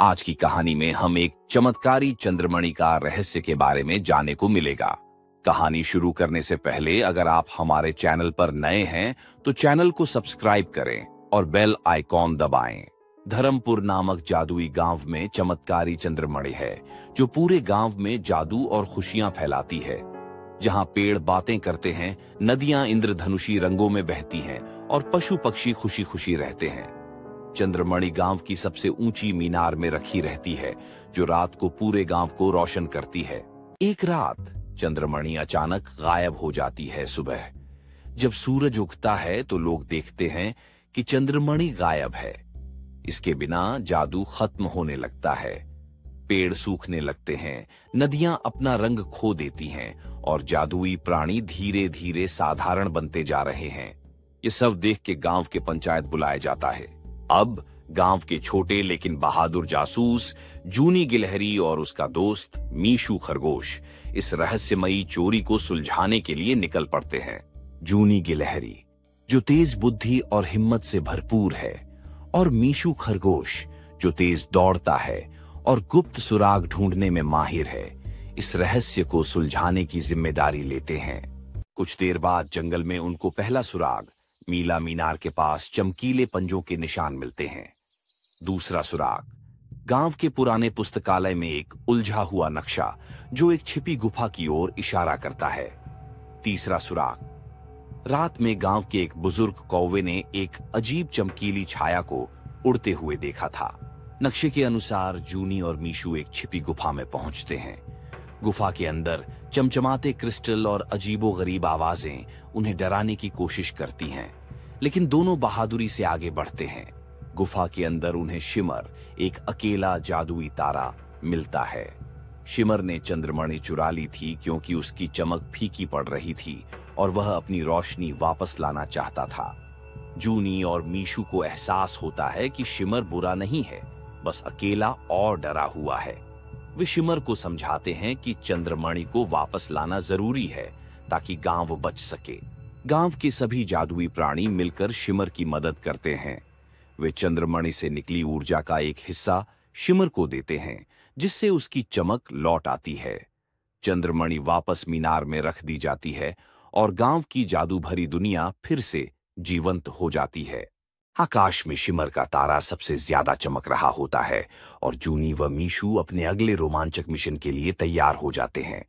आज की कहानी में हम एक चमत्कारी चंद्रमणि का रहस्य के बारे में जानने को मिलेगा। कहानी शुरू करने से पहले अगर आप हमारे चैनल पर नए हैं तो चैनल को सब्सक्राइब करें और बेल आइकॉन दबाएं। धर्मपुर नामक जादुई गांव में चमत्कारी चंद्रमणि है जो पूरे गांव में जादू और खुशियां फैलाती है। जहां पेड़ बातें करते हैं, नदियां इंद्रधनुषी रंगों में बहती हैं और पशु पक्षी खुशी खुशी रहते हैं। चंद्रमणि गांव की सबसे ऊंची मीनार में रखी रहती है जो रात को पूरे गांव को रोशन करती है। एक रात चंद्रमणि अचानक गायब हो जाती है। सुबह जब सूरज उगता है तो लोग देखते हैं कि चंद्रमणि गायब है। इसके बिना जादू खत्म होने लगता है। पेड़ सूखने लगते हैं, नदियां अपना रंग खो देती हैं और जादुई प्राणी धीरे धीरे साधारण बनते जा रहे हैं। ये सब देख के गांव के पंचायत बुलाया जाता है। अब गांव के छोटे लेकिन बहादुर जासूस जूनी गिलहरी और उसका दोस्त मीशू खरगोश इस रहस्यमयी चोरी को सुलझाने के लिए निकल पड़ते हैं। जूनी गिलहरी जो तेज बुद्धि और हिम्मत से भरपूर है और मीशू खरगोश जो तेज दौड़ता है और गुप्त सुराग ढूंढने में माहिर है, इस रहस्य को सुलझाने की जिम्मेदारी लेते हैं। कुछ देर बाद जंगल में उनको पहला सुराग मीला मीनार के पास चमकीले पंजों के निशान मिलते हैं। दूसरा सुराग गांव के पुराने पुस्तकालय में एक उलझा हुआ नक्शा जो एक छिपी गुफा की ओर इशारा करता है। तीसरा सुराग रात में गांव के एक बुजुर्ग कौवे ने एक अजीब चमकीली छाया को उड़ते हुए देखा था। नक्शे के अनुसार जूनी और मीशू एक छिपी गुफा में पहुंचते हैं। गुफा के अंदर चमचमाते क्रिस्टल और अजीबोगरीब आवाजें उन्हें डराने की कोशिश करती हैं, लेकिन दोनों बहादुरी से आगे बढ़ते हैं। गुफा के अंदर उन्हें शिमर, एक अकेला जादुई तारा, मिलता है। शिमर ने चंद्रमणि चुरा ली थी क्योंकि उसकी चमक फीकी पड़ रही थी और वह अपनी रोशनी वापस लाना चाहता था। जूनी और मीशू को एहसास होता है कि शिमर बुरा नहीं है, बस अकेला और डरा हुआ है। वे शिमर को समझाते हैं कि चंद्रमणि को वापस लाना जरूरी है ताकि गांव बच सके। गांव के सभी जादुई प्राणी मिलकर शिमर की मदद करते हैं। वे चंद्रमणि से निकली ऊर्जा का एक हिस्सा शिमर को देते हैं जिससे उसकी चमक लौट आती है। चंद्रमणि वापस मीनार में रख दी जाती है और गांव की जादू भरी दुनिया फिर से जीवंत हो जाती है। आकाश में शिमर का तारा सबसे ज्यादा चमक रहा होता है और जूनी व मीशू अपने अगले रोमांचक मिशन के लिए तैयार हो जाते हैं।